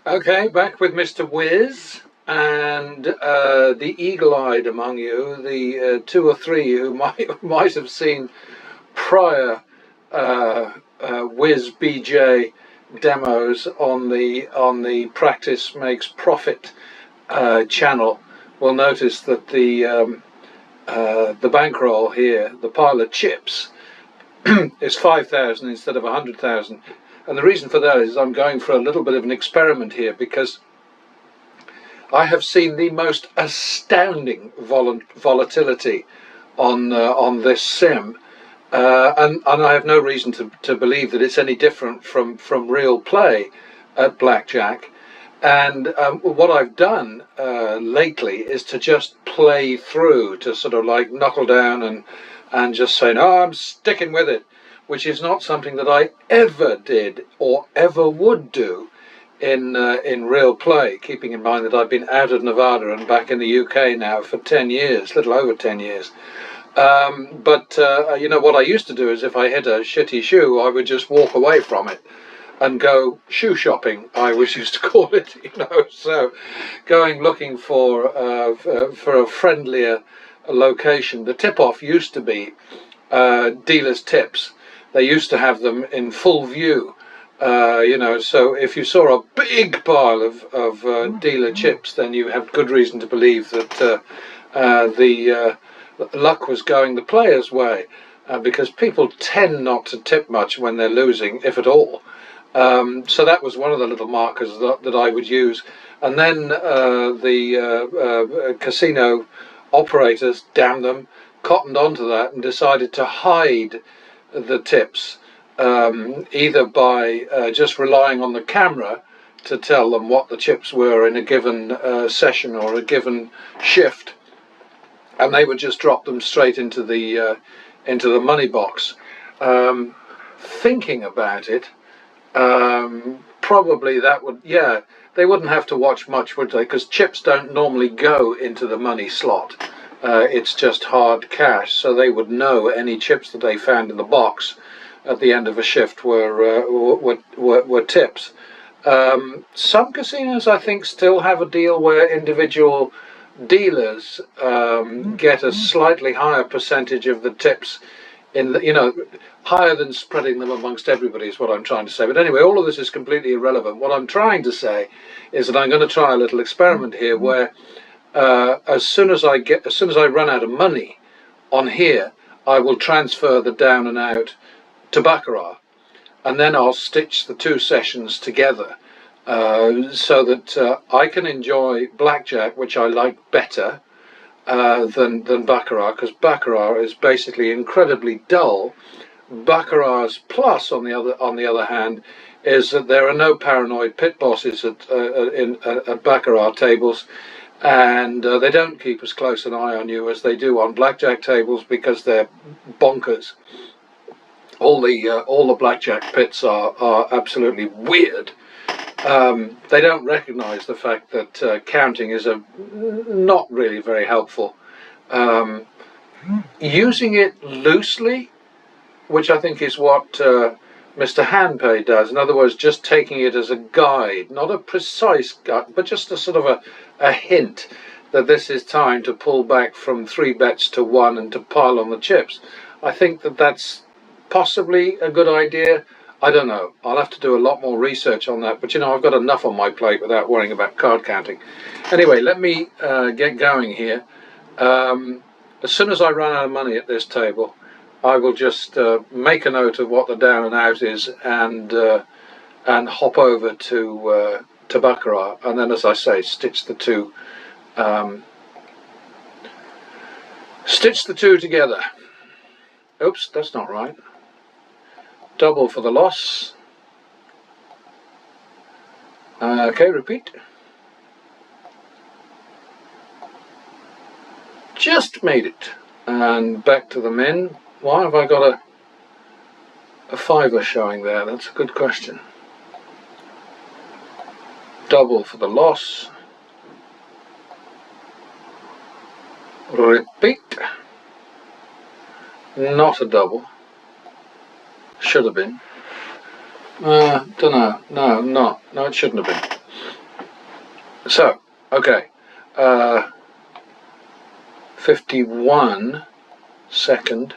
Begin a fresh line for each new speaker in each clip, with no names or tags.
Okay, back with Mr. Wiz and the eagle-eyed among you, the two or three who might have seen prior WizBJ demos on the Practice Makes Profit channel will notice that the bankroll here, the pile of chips, is 5,000 instead of 100,000. And the reason for that is I'm going for a little bit of an experiment here, because I have seen the most astounding volatility on this sim, and I have no reason to believe that it's any different from real play at blackjack. And what I've done lately is to just play through, to sort of like knuckle down and just say, no, I'm sticking with it, which is not something that I ever did or ever would do in real play, keeping in mind that I've been out of Nevada and back in the UK now for 10 years, little over 10 years. But you know, what I used to do is if I hit a shitty shoe, I would just walk away from it and go shoe shopping, I always used to call it, you know. So going looking for a friendlier location. The tip-off used to be dealers' tips. They used to have them in full view, you know, so if you saw a big pile of dealer chips, then you have good reason to believe that the luck was going the player's way, because people tend not to tip much when they're losing, if at all. So that was one of the little markers that I would use. And then the casino operators, damn them, cottoned onto that and decided to hide the tips, either by just relying on the camera to tell them what the chips were in a given session or a given shift, and they would just drop them straight into the money box. Thinking about it, probably that would, yeah, they wouldn't have to watch much, would they? Because chips don't normally go into the money slot. It's just hard cash, so they would know any chips that they found in the box at the end of a shift were tips. Some casinos, I think, still have a deal where individual dealers get a slightly higher percentage of the tips, in the, you know, higher than spreading them amongst everybody, is what I'm trying to say. But anyway, all of this is completely irrelevant. What I'm trying to say is that I'm going to try a little experiment here where as soon as I run out of money on here, I will transfer the down and out to baccarat, and then I'll stitch the two sessions together, so that I can enjoy blackjack, which I like better than baccarat, because baccarat is basically incredibly dull. Baccarat's plus, on the other hand, is that there are no paranoid pit bosses at baccarat tables, and they don't keep as close an eye on you as they do on blackjack tables, because they're bonkers. All the blackjack pits are absolutely weird. They don't recognise the fact that counting is not really very helpful. Using it loosely, which I think is what Mr. Handpay does. In other words, just taking it as a guide, not a precise guide, but just a sort of a hint that this is time to pull back from 3 bets to 1 and to pile on the chips. I think that that's possibly a good idea. I don't know. I'll have to do a lot more research on that. But, you know, I've got enough on my plate without worrying about card counting. Anyway, let me get going here. As soon as I run out of money at this table, I will just make a note of what the down and out is, and hop over to baccarat, and then, as I say, stitch the two together. Oops, that's not right. Double for the loss. Okay, repeat. Just made it, and back to the min. Why have I got a fiver showing there? That's a good question. Double for the loss. Repeat. Not a double. Should have been. Don't know. No, it shouldn't have been. So, okay, 51 second.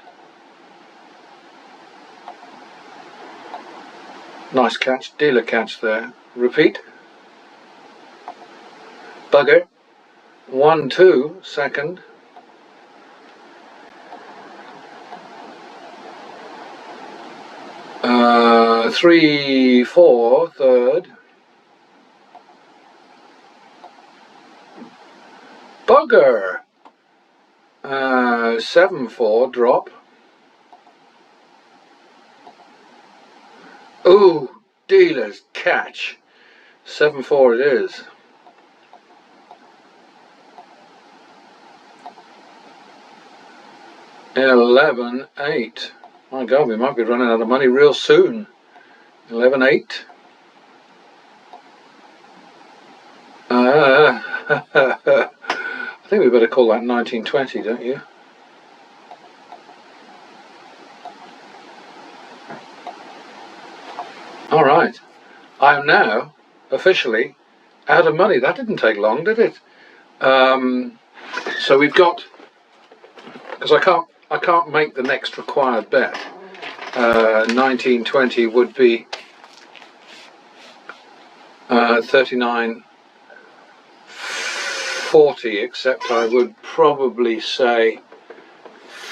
Nice catch, dealer catch there. Repeat. Bugger. 1, 2 second. Three, 4 third. Bugger. 7, 4 drop. Ooh, dealer's catch. 7, 4 it is. And 11, 8. My God, we might be running out of money real soon. 11, 8. I think we better call that 1920, don't you? All right. I am now officially out of money. That didn't take long, did it? So we've got, because I can't make the next required bet. 1920 would be 39.40, except I would probably say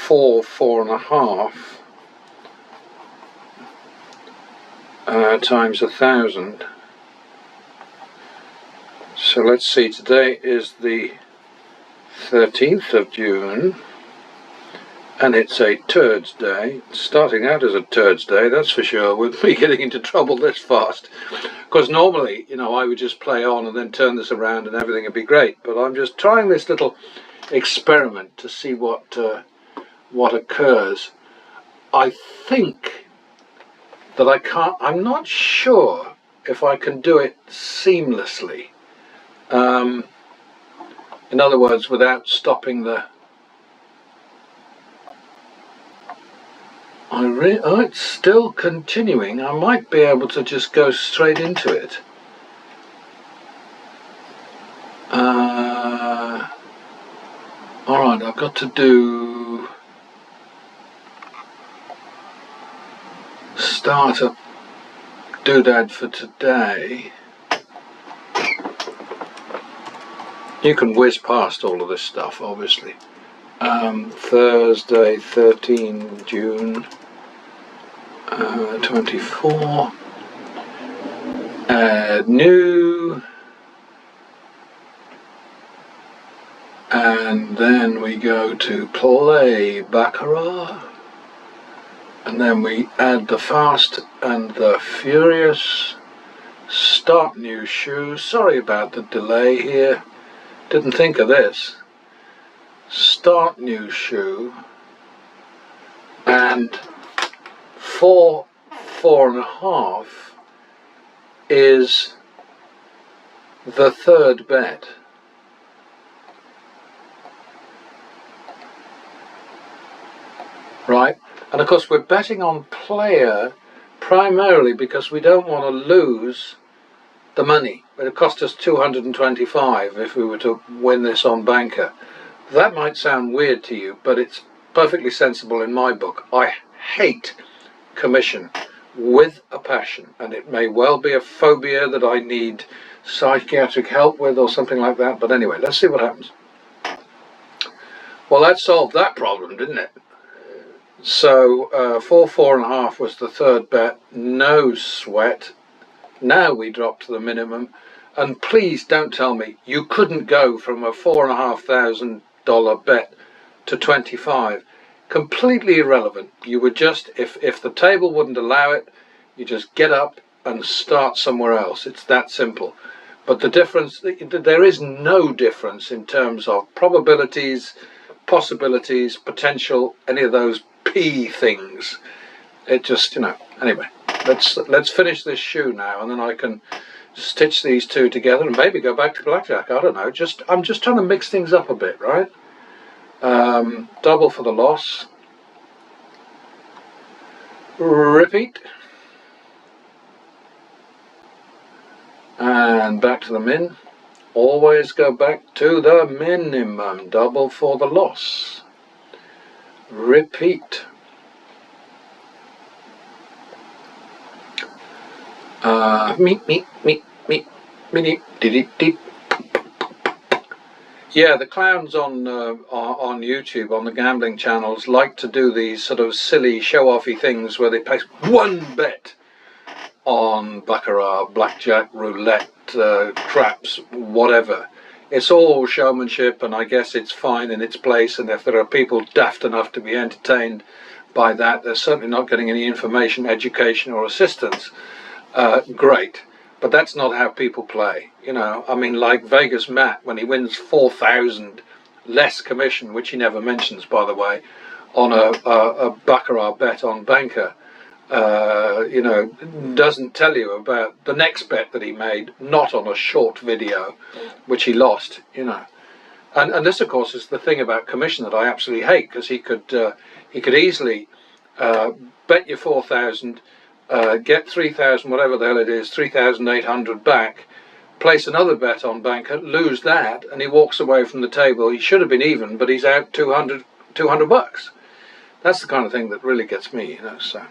4.5 times 1,000. So let's see, today is the 13th of June, and it's a Turds Day. Starting out as a Turds Day, that's for sure, with me getting into trouble this fast. Because normally, you know, I would just play on and then turn this around and everything would be great. But I'm just trying this little experiment to see what occurs. I think that I'm not sure if I can do it seamlessly. In other words, without stopping the... Oh, it's still continuing. I might be able to just go straight into it. Alright, I've got to do... start a doodad for today. You can whiz past all of this stuff, obviously. Thursday, 13 June 24. Add new. And then we go to play baccarat. And then we add the fast and the furious. Start new shoe. Sorry about the delay here. Didn't think of this. Start new shoe. And 4.5 is the third bet. Right? And of course we're betting on player primarily because we don't want to lose the money. It would cost us 225 if we were to win this on banker. That might sound weird to you, but it's perfectly sensible in my book. I hate commission with a passion, and it may well be a phobia that I need psychiatric help with or something like that, but anyway, let's see what happens. Well, that solved that problem, didn't it? So 4.5 was the third bet, no sweat. Now we drop to the minimum, and please don't tell me you couldn't go from a $4,500 bet to 25. Completely irrelevant. You would just, if the table wouldn't allow it, you just get up and start somewhere else. It's that simple. But the difference, there is no difference in terms of probabilities, possibilities, potential, any of those P things. It just, you know, anyway, let's finish this shoe now, and then I can stitch these two together and maybe go back to blackjack. I don't know. I'm just trying to mix things up a bit, right? Double for the loss. Repeat. And back to the min. Always go back to the minimum. Double for the loss. Repeat. Yeah, the clowns on YouTube, on the gambling channels, like to do these sort of silly show-offy things where they place one bet on baccarat, blackjack, roulette, craps, whatever. It's all showmanship, and I guess it's fine in its place, and if there are people daft enough to be entertained by that, they're certainly not getting any information, education or assistance. Great. But that's not how people play, you know. I mean, like Vegas Matt, when he wins 4,000 less commission, which he never mentions, by the way, on a baccarat bet on banker, you know, doesn't tell you about the next bet that he made, not on a short video, which he lost, you know. And this, of course, is the thing about commission that I absolutely hate, because he could easily bet you 4,000. Get 3,000, whatever the hell it is, 3,800 back, place another bet on banker, lose that, and he walks away from the table. He should have been even, but he's out 200 bucks. That's the kind of thing that really gets me, you know. So,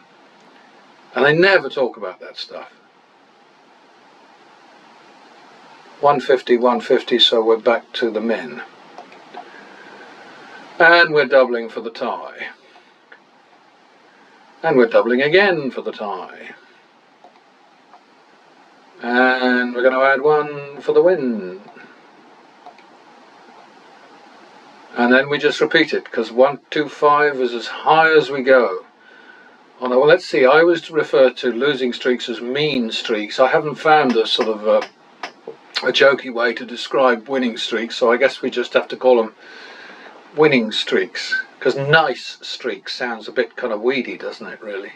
and they never talk about that stuff. 150, 150, so we're back to the min. And we're doubling for the tie. And we're doubling again for the tie. And we're going to add 1 for the win. And then we just repeat it, because 125 is as high as we go. Oh no, well, let's see, I was to refer to losing streaks as mean streaks. I haven't found a sort of a jokey way to describe winning streaks, so I guess we just have to call them winning streaks. Because nice streak sounds a bit kind of weedy, doesn't it, really?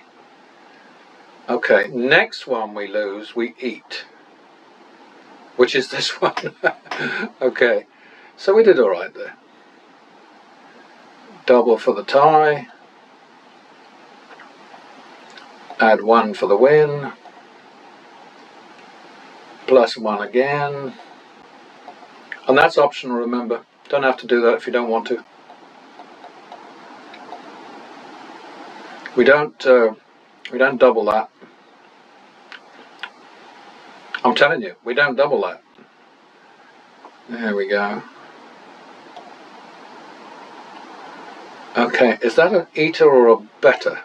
Okay, next one we lose, we eat. Which is this one. Okay, so we did all right there. Double for the tie. Add 1 for the win. Plus 1 again. And that's optional, remember. Don't have to do that if you don't want to. We don't double that. I'm telling you, we don't double that. There we go. Okay, is that an eater or a better?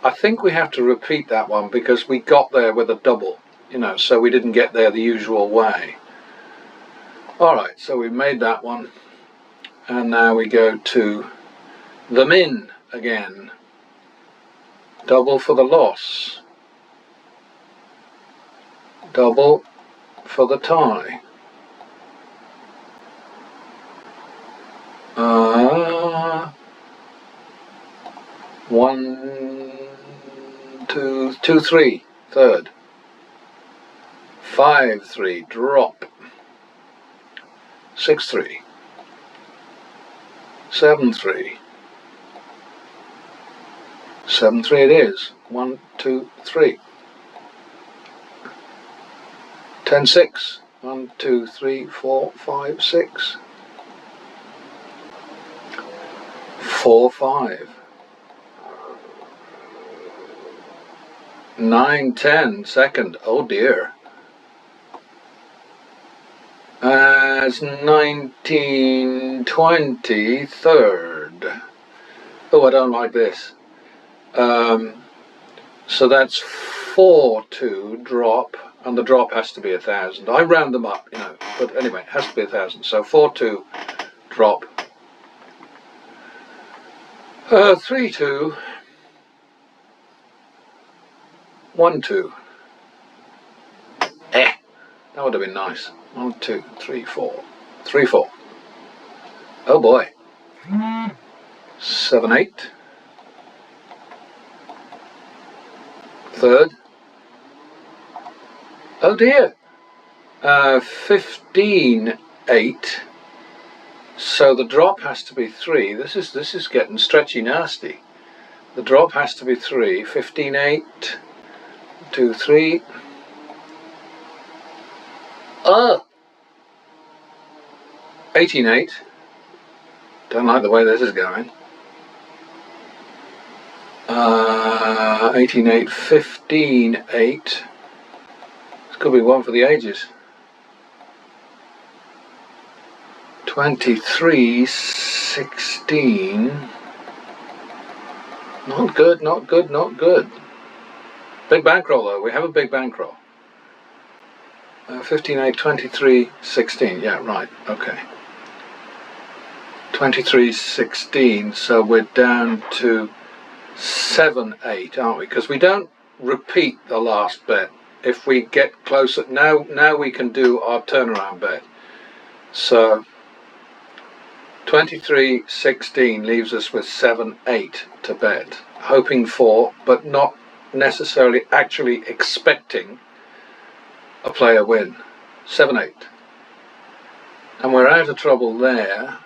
I think we have to repeat that one because we got there with a double, you know, so we didn't get there the usual way. Alright, so we made that one. And now we go to the min again. Double for the loss. Double for the tie. 1, 2, 2, 3, third. 5, 3, drop. 6, 3. 7, 3. 7, 3 it is. 1, 2, 3. 10, 6. 1, 2, 3, 4, 5, 6. 4, 5. 9, 10, second. Oh dear. It's 19, 20, third. Oh, I don't like this. So that's 4, 2, drop, and the drop has to be 1,000. I round them up, you know, but anyway, it has to be 1,000. So 4, 2, drop. 3, 2, 1, 2. That would have been nice. 1, 2, 3, 4. 3, 4. Oh boy. 7, 8. Third. Oh dear. 15, 8. So the drop has to be 3. This is getting stretchy nasty. The drop has to be 3. 15, 8. 2, 3. Oh! 18-8. Don't like the way this is going. 18-8, 15-8. This could be one for the ages. 23-16. Not good, not good, not good. Big bankroll though, we have a big bankroll. 15-8, 23-16, yeah, right, okay. 23-16, so we're down to 7-8, aren't we? Because we don't repeat the last bet. If we get closer, now we can do our turnaround bet. So 23-16 leaves us with 7-8 to bet, hoping for, but not necessarily actually expecting a player win. 7-8. And we're out of trouble there.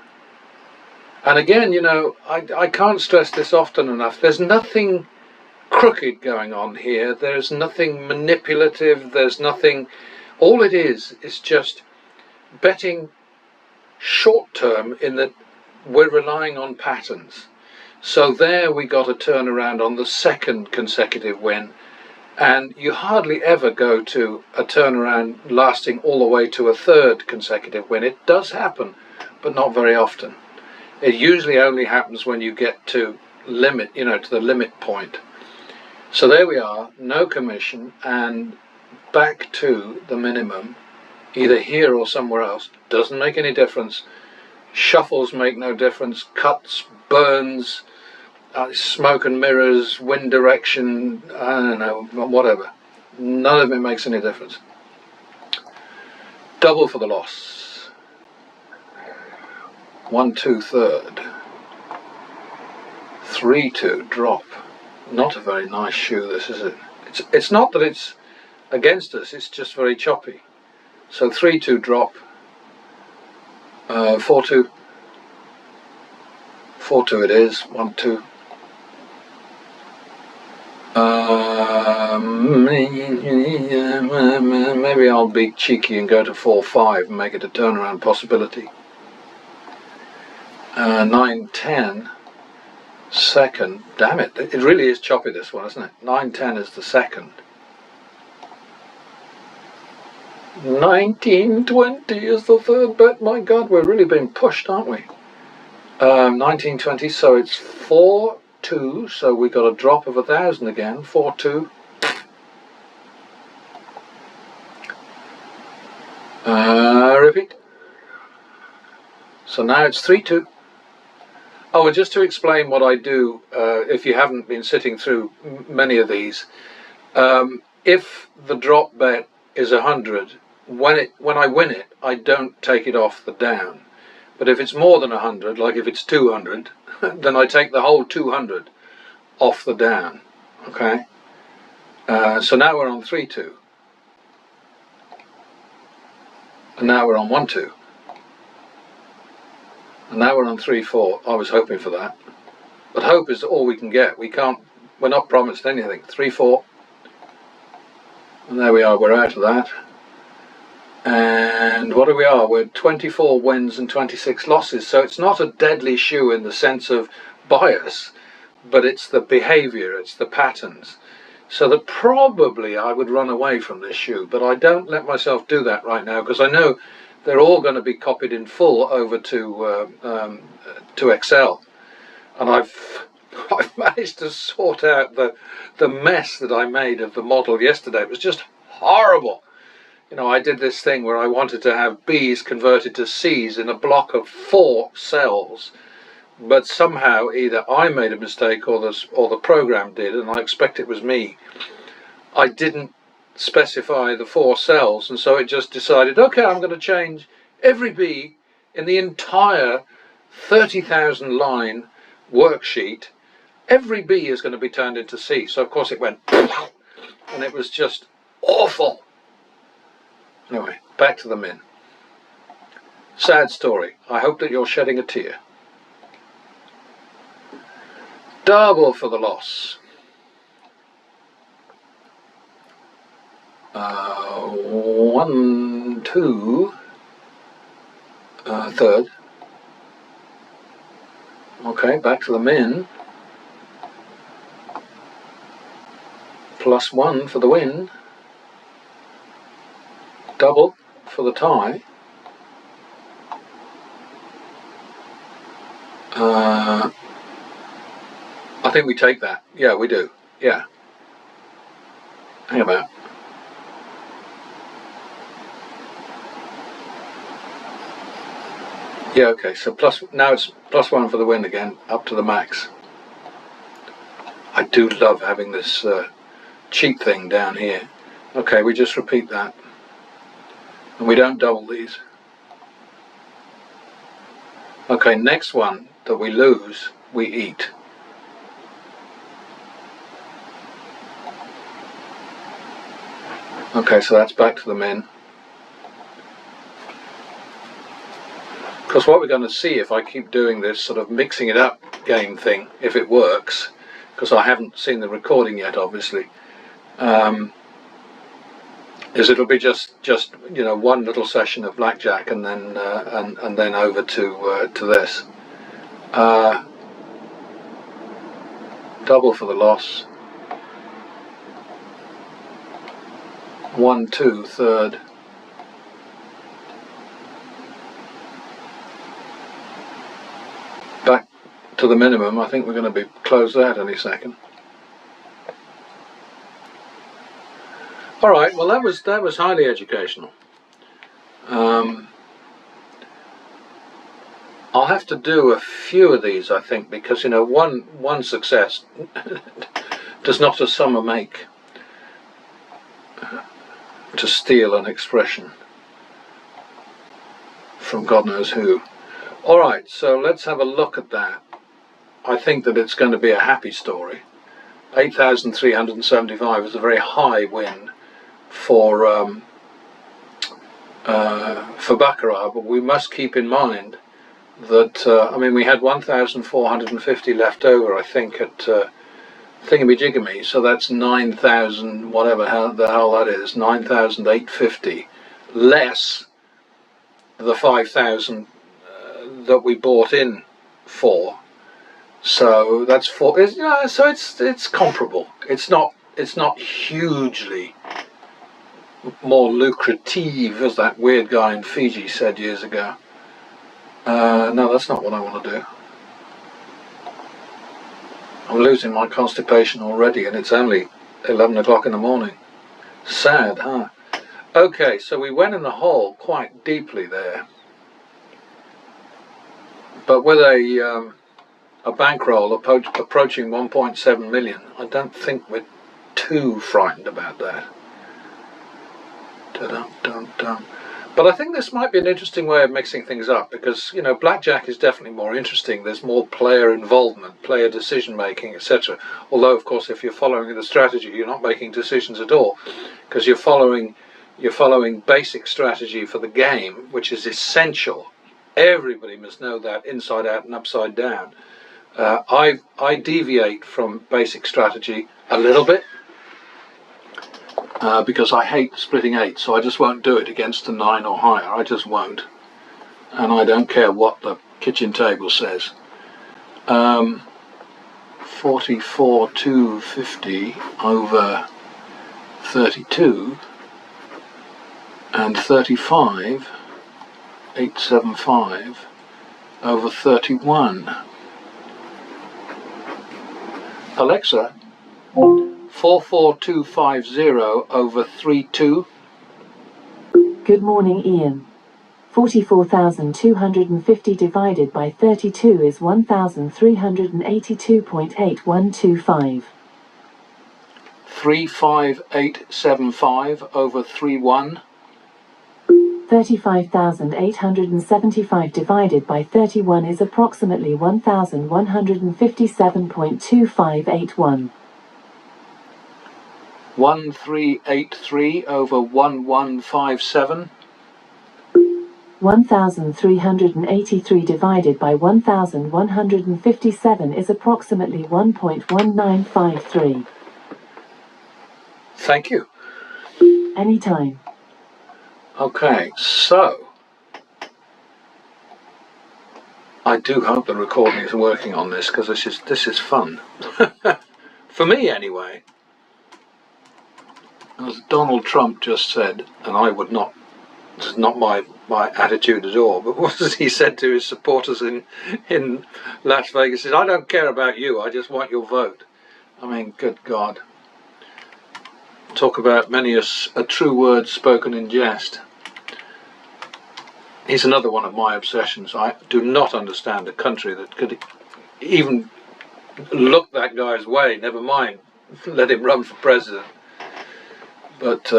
And again, you know, I can't stress this often enough. There's nothing crooked going on here. There's nothing manipulative. There's nothing. All it is just betting short term, in that we're relying on patterns. So there we got a turnaround on the second consecutive win. And you hardly ever go to a turnaround lasting all the way to a third consecutive win. It does happen, but not very often. It usually only happens when you get to limit, you know, to the limit point. So there we are, no commission, and back to the minimum, either here or somewhere else. Doesn't make any difference. Shuffles make no difference. Cuts, burns, smoke and mirrors, wind direction, I don't know, whatever. None of it makes any difference. Double for the loss. 1-2 third. 3-2 drop. Not a very nice shoe, this, is it? It's not that it's against us, it's just very choppy. So 3-2 drop. 4-2. 4-2 it is. 1-2. Maybe I'll be cheeky and go to 4-5 and make it a turnaround possibility. 9-10 second. Damn it, it really is choppy, this one, isn't it? 9-10 is the second. 19-20 is the third bet. My God, we're really being pushed, aren't we? 19-20, so it's 4-2, so we got a drop of 1,000 again. 4-2. Repeat. So now it's 3-2. Oh, and just to explain what I do, if you haven't been sitting through many of these, if the drop bet is 100, when I win it, I don't take it off the down. But if it's more than 100, like if it's 200, then I take the whole 200 off the down. Okay. So now we're on 3-2, and now we're on 1-2. And now we're on 3-4. I was hoping for that, but hope is all we can get. We're not promised anything. 3-4, and there we are. We're out of that. And what we are? We're 24 wins and 26 losses. So it's not a deadly shoe in the sense of bias, but it's the behaviour, it's the patterns. So that probably I would run away from this shoe, but I don't let myself do that right now, because I know they're all going to be copied in full over to Excel, and I've managed to sort out the mess that I made of the model yesterday. It was just horrible. You know, I did this thing where I wanted to have B's converted to C's in a block of 4 cells, but somehow either I made a mistake or the program did, and I expect it was me. I didn't specify the 4 cells, and so it just decided, okay, I'm going to change every B in the entire 30,000 line worksheet. Every B is going to be turned into C. So of course it went, and it was just awful. Anyway, back to the min. Sad story. I hope that you're shedding a tear. Double for the loss. 1-2. third. Okay, back to the min. +1 for the win. Double for the tie. I think we take that. Yeah, we do. Yeah. Hang about. Yeah, okay, so now it's +1 for the win again, up to the max. I do love having this cheat thing down here. Okay, we just repeat that. And we don't double these. Okay, next one that we lose, we eat. Okay, so that's back to the min. Because what we're going to see if I keep doing this sort of mixing it up game thing, if it works, because I haven't seen the recording yet, obviously, is it'll be just you know, one little session of blackjack and then and then over to this. Double for the loss. 1, 2, third. Back to the minimum. I think we're going to be close that any second. All right. Well, that was highly educational. I'll have to do a few of these, I think, because you know one success does not a summer make. To steal an expression from God knows who. All right, so let's have a look at that. I think that it's going to be a happy story. 8,375 is a very high win for baccarat, but we must keep in mind that I mean, we had 1,450 left over, I think, at thingamajigamy, so that's 9,000 whatever the hell that is, 9,850 less the 5,000 that we bought in for. So that's four. So it's comparable. It's not hugely more lucrative, as that weird guy in Fiji said years ago. No, that's not what I want to do. I'm losing my constipation already, and it's only 11 o'clock in the morning. Sad, huh? Okay, so we went in the hole quite deeply there, but with a bankroll approaching 1.7 million, I don't think we're too frightened about that. Dum-dum-dum. But I think this might be an interesting way of mixing things up, because you know, blackjack is definitely more interesting. There's more player involvement, player decision making, etc. Although, of course, if you're following the strategy, you're not making decisions at all, because you're following basic strategy for the game, which is essential. Everybody must know that inside out and upside down. I deviate from basic strategy a little bit. Because I hate splitting 8, so I just won't do it against a 9 or higher. I just won't, and I don't care what the kitchen table says. 44,250 over 32, and 35,875 over 31. Alexa, 44250 over 32.
Good morning, Ian. 44,250 divided by 32 is 1,382.8125.
35875 over 31.
35,875 divided by 31 is approximately 1,157.2581.
1383 over 1157.
1,383 divided by 1,157 is approximately 1.1953.
Thank you.
Anytime.
Okay, so I do hope the recording is working on this, because this is fun. For me anyway. As Donald Trump just said, and I would not, this is not my attitude at all, but what has he said to his supporters in Las Vegas? He said, I don't care about you, I just want your vote. I mean, good God. Talk about many a true word spoken in jest. He's another one of my obsessions. I do not understand a country that could even look that guy's way, never mind let him run for president. But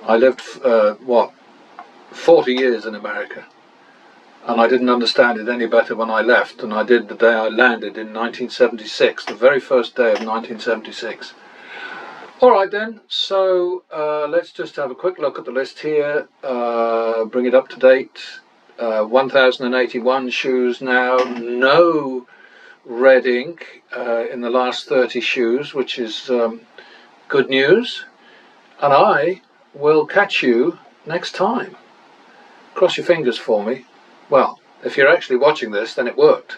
I lived, 40 years in America, and I didn't understand it any better when I left than I did the day I landed in 1976, the very first day of 1976. Alright then, so let's just have a quick look at the list here, bring it up to date. 1081 shoes now, no red ink in the last 30 shoes, which is good news. And I will catch you next time. Cross your fingers for me. Well, if you're actually watching this, then it worked.